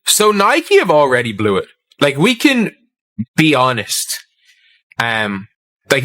So Nike have already blew it. Like, we can be honest. Like,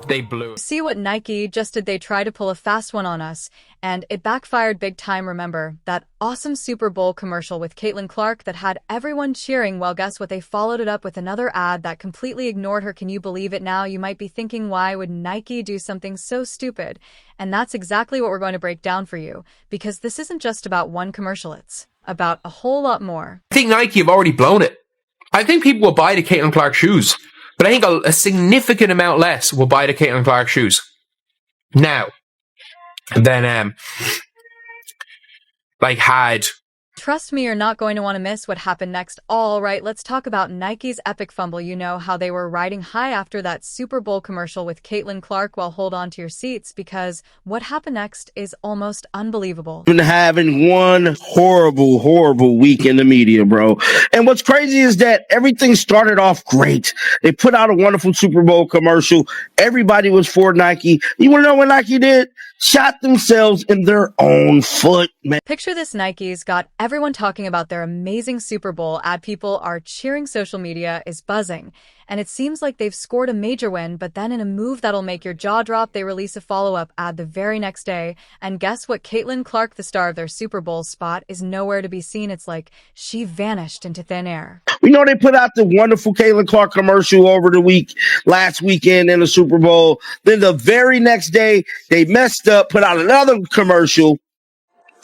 they blew it. See what Nike just did. They tried to pull a fast one on us, and it backfired big time. Remember that awesome Super Bowl commercial with Caitlin Clark that had everyone cheering? Well, guess what? They followed it up with another ad that completely ignored her. Can you believe it? Now you might be thinking, why would Nike do something so stupid? And that's exactly what we're going to break down for you, because this isn't just about one commercial, it's about a whole lot more. I think Nike have already blown it. I think people will buy the Caitlin Clark shoes, but I think a significant amount less will buy the Caitlin Clark shoes now than had. Trust me, you're not going to want to miss what happened next. All right, let's talk about Nike's epic fumble. You know how they were riding high after that Super Bowl commercial with Caitlin Clark. Well, hold on to your seats, because what happened next is almost unbelievable. Been having one horrible week in the media, bro. And what's crazy is that everything started off great. They put out a wonderful Super Bowl commercial. Everybody was for Nike. You want to know what Nike did? Shot themselves in their own foot, man. Picture this. Nike's got everyone talking about their amazing Super Bowl ad. People are cheering. Social media is buzzing. And it seems like they've scored a major win, but then in a move that'll make your jaw drop, they release a follow-up ad the very next day. And guess what? Caitlin Clark, the star of their Super Bowl spot, is nowhere to be seen. It's like she vanished into thin air. We know they put out the wonderful Caitlin Clark commercial over the last weekend in the Super Bowl. Then the very next day, they messed up, put out another commercial.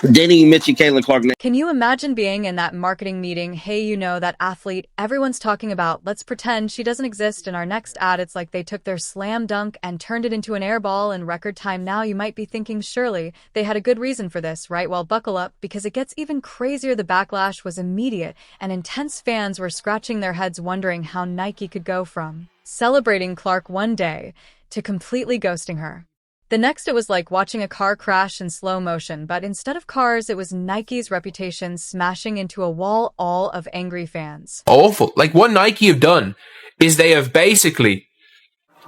Didn't even mention Caitlin Clark. Can you imagine being in that marketing meeting? Hey, you know, that athlete everyone's talking about. Let's pretend she doesn't exist in our next ad. It's like they took their slam dunk and turned it into an air ball in record time. Now you might be thinking, surely they had a good reason for this, right? Well, buckle up, because it gets even crazier. The backlash was immediate, and intense fans were scratching their heads wondering how Nike could go from celebrating Clark one day to completely ghosting her. The next, it was like watching a car crash in slow motion, but instead of cars, it was Nike's reputation smashing into a wall all of angry fans. Awful. Like, what Nike have done is they have basically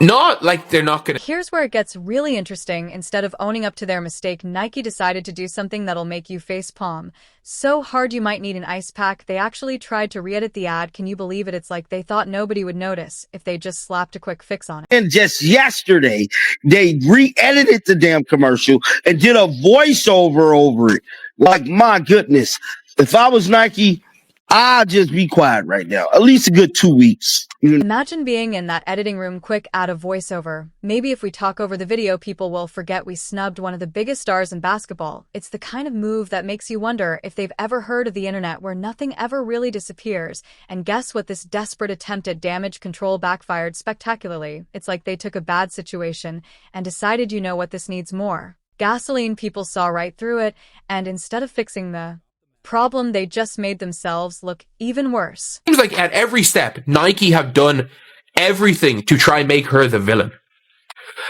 not, like, they're not gonna. Here's where it gets really interesting. Instead of owning up to their mistake, Nike decided to do something that'll make you facepalm so hard you might need an ice pack. They actually tried to re-edit the ad. Can you believe it? It's like they thought nobody would notice if they just slapped a quick fix on it. And just yesterday, they re-edited the damn commercial and did a voiceover over it. Like, my goodness. If I was Nike, I'd just be quiet right now. At least a good 2 weeks. Imagine being in that editing room, quick add a voiceover. Maybe if we talk over the video, people will forget we snubbed one of the biggest stars in basketball. It's the kind of move that makes you wonder if they've ever heard of the internet, where nothing ever really disappears. And guess what? This desperate attempt at damage control backfired spectacularly. It's like they took a bad situation and decided, you know what, this needs more gasoline. People saw right through it, and instead of fixing the problem, they just made themselves look even worse. Seems like at every step, Nike have done everything to try and make her the villain.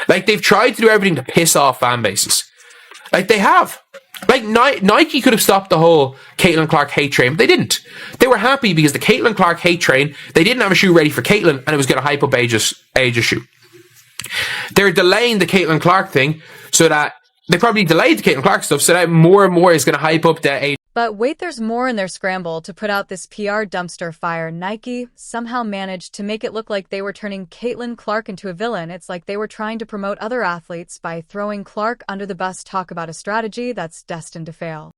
Like, they've tried to do everything to piss off fan bases. Like, they have. Like, Nike could have stopped the whole Caitlin Clark hate train, but they didn't. They were happy because the Caitlin Clark hate train, they didn't have a shoe ready for Caitlin, and it was going to hype up Aja's shoe. They're delaying the Caitlin Clark thing so that they probably delayed the Caitlin Clark stuff so that more and more is going to hype up the Aja. But wait, there's more. In their scramble to put out this PR dumpster fire, Nike somehow managed to make it look like they were turning Caitlin Clark into a villain. It's like they were trying to promote other athletes by throwing Clark under the bus. Talk about a strategy that's destined to fail.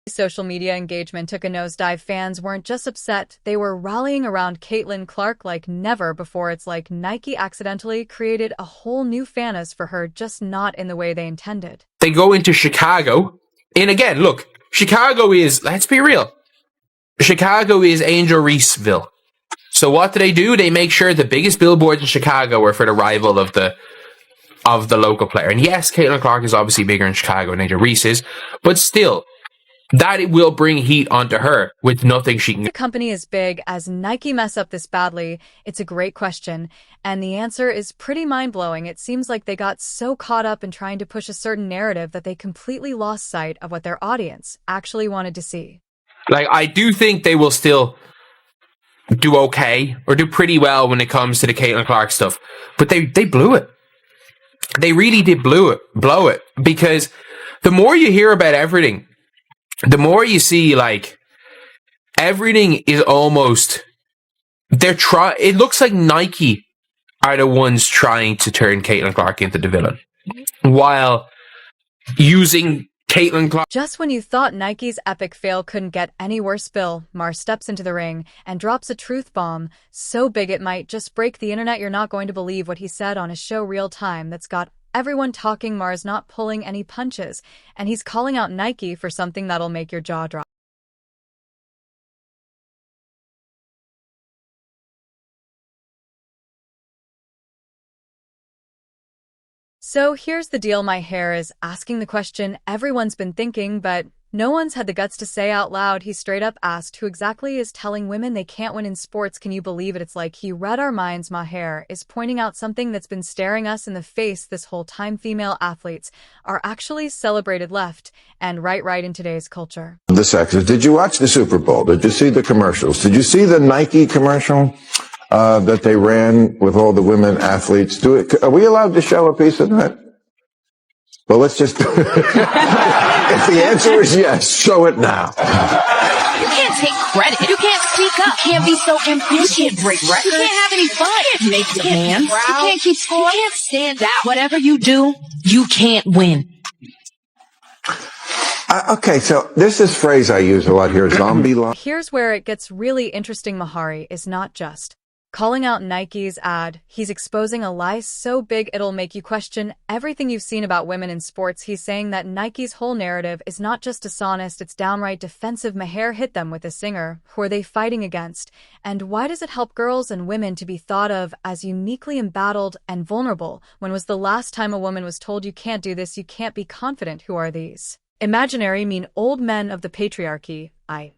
Social media engagement took a nosedive. Fans weren't just upset, they were rallying around Caitlin Clark like never before. It's like Nike accidentally created a whole new fanas for her, just not in the way they intended. They go into Chicago, and again, look, Chicago is, let's be real, Chicago is Angel Reeseville. So what do? They make sure the biggest billboards in Chicago are for the rival of the local player. And yes, Caitlin Clark is obviously bigger in Chicago than Angel Reese is, but still, that it will bring heat onto her with nothing she can. The company is big. As Nike mess up this badly? It's a great question, and the answer is pretty mind-blowing. It seems like they got so caught up in trying to push a certain narrative that they completely lost sight of what their audience actually wanted to see. Like, I do think they will still do okay or do pretty well when it comes to the Caitlin Clark stuff, but they blew it. they really did blow it, because the more you hear about everything, the more you see, like, everything is almost, it looks like Nike are the ones trying to turn Caitlin Clark into the villain, while using Caitlin Clark. Just when you thought Nike's epic fail couldn't get any worse, Bill Maher steps into the ring and drops a truth bomb so big it might just break the internet. You're not going to believe what he said on his show Real Time that's got everyone talking. Maher's not pulling any punches, and he's calling out Nike for something that'll make your jaw drop. So here's the deal. Maher is asking the question everyone's been thinking, but no one's had the guts to say out loud. He straight up asked who exactly is telling women they can't win in sports. Can you believe it? It's like he read our minds. Maher is pointing out something that's been staring us in the face this whole time. Female athletes are actually celebrated left and right in today's culture. The sexes. Did you watch the Super Bowl? Did you see the commercials? Did you see the Nike commercial that they ran with all the women athletes? Are we allowed to show a piece of that? Well, let's just do it. If the answer is yes, show it now. You can't take credit. You can't speak up. You can't be so ambitious. You can't break records. You can't have any fun. You can't make the man proud. You can't keep score. You can't stand out. Whatever you do, you can't win. Okay, so this is a phrase I use a lot here, zombie line. Here's where it gets really interesting. Maher is not just calling out Nike's ad, he's exposing a lie so big it'll make you question everything you've seen about women in sports. He's saying that Nike's whole narrative is not just dishonest, it's downright defensive. Maher hit them with a singer. Who are they fighting against? And why does it help girls and women to be thought of as uniquely embattled and vulnerable? When was the last time a woman was told you can't do this, you can't be confident? Who are these imaginary, mean old men of the patriarchy? I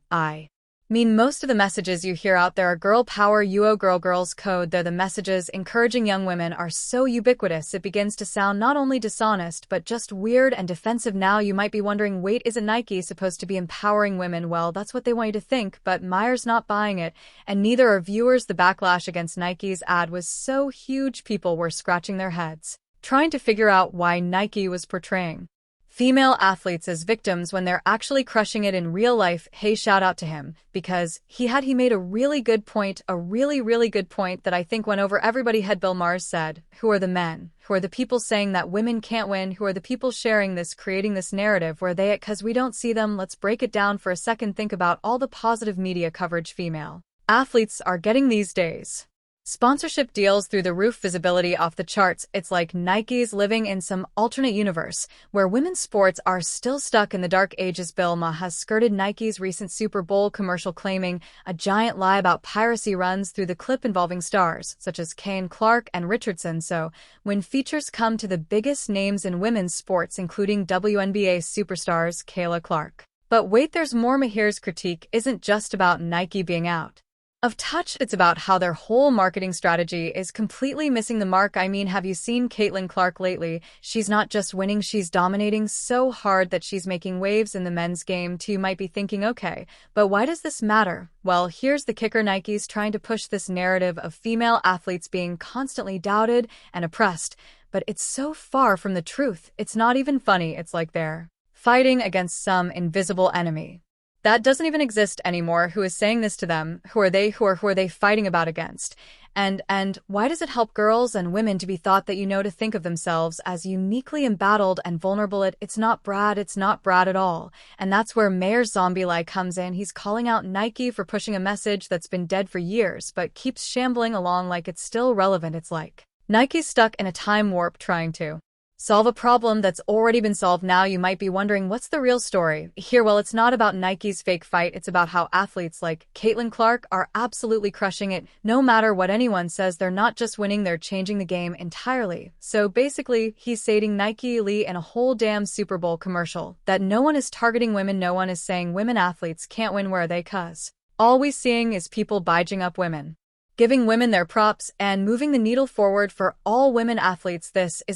mean, most of the messages you hear out there are girl power, girls code. They're the messages encouraging young women are so ubiquitous it begins to sound not only dishonest but just weird and defensive. Now you might be wondering, wait, isn't Nike supposed to be empowering women? Well, that's what they want you to think, but Maher's not buying it, and neither are viewers. The backlash against Nike's ad was so huge people were scratching their heads, trying to figure out why Nike was portraying female athletes as victims when they're actually crushing it in real life. Hey, shout out to him, because he made a really good point, a really good point that I think went over everybody's head. Bill Maher said, who are the men? Who are the people saying that women can't win? Who are the people sharing this, creating this narrative? Where they at? Because we don't see them. Let's break it down for a second. Think about all the positive media coverage female athletes are getting these days. Sponsorship deals through the roof, visibility off the charts. It's like Nike's living in some alternate universe where women's sports are still stuck in the dark ages. Bill Maher has skirted Nike's recent Super Bowl commercial, claiming a giant lie about piracy runs through the clip involving stars such as Caitlin Clark and Richardson. So when features come to the biggest names in women's sports, including WNBA superstars Caitlin Clark. But wait, there's more. Maher's critique isn't just about Nike being out of touch, it's about how their whole marketing strategy is completely missing the mark. I mean, have you seen Caitlin Clark lately? She's not just winning, she's dominating so hard that she's making waves in the men's game too. You might be thinking, okay, but why does this matter? Well, here's the kicker. Nike's trying to push this narrative of female athletes being constantly doubted and oppressed, but it's so far from the truth. It's not even funny. It's like they're fighting against some invisible enemy that doesn't even exist anymore. Who is saying this to them? Who are they? Who are they fighting about against? And why does it help girls and women to be thought that to think of themselves as uniquely embattled and vulnerable? It's not Brad at all. And that's where Maher's zombie lie comes in. He's calling out Nike for pushing a message that's been dead for years but keeps shambling along like it's still relevant. It's like Nike's stuck in a time warp trying to solve a problem that's already been solved. Now you might be wondering, what's the real story here? Well, it's not about Nike's fake fight. It's about how athletes like Caitlin Clark are absolutely crushing it. No matter what anyone says, they're not just winning, they're changing the game entirely. So basically, he's stating Nike Lee in a whole damn Super Bowl commercial that no one is targeting women. No one is saying women athletes can't win. Where are they? Cuz all we're seeing is people buying up women, giving women their props, and moving the needle forward for all women athletes. This is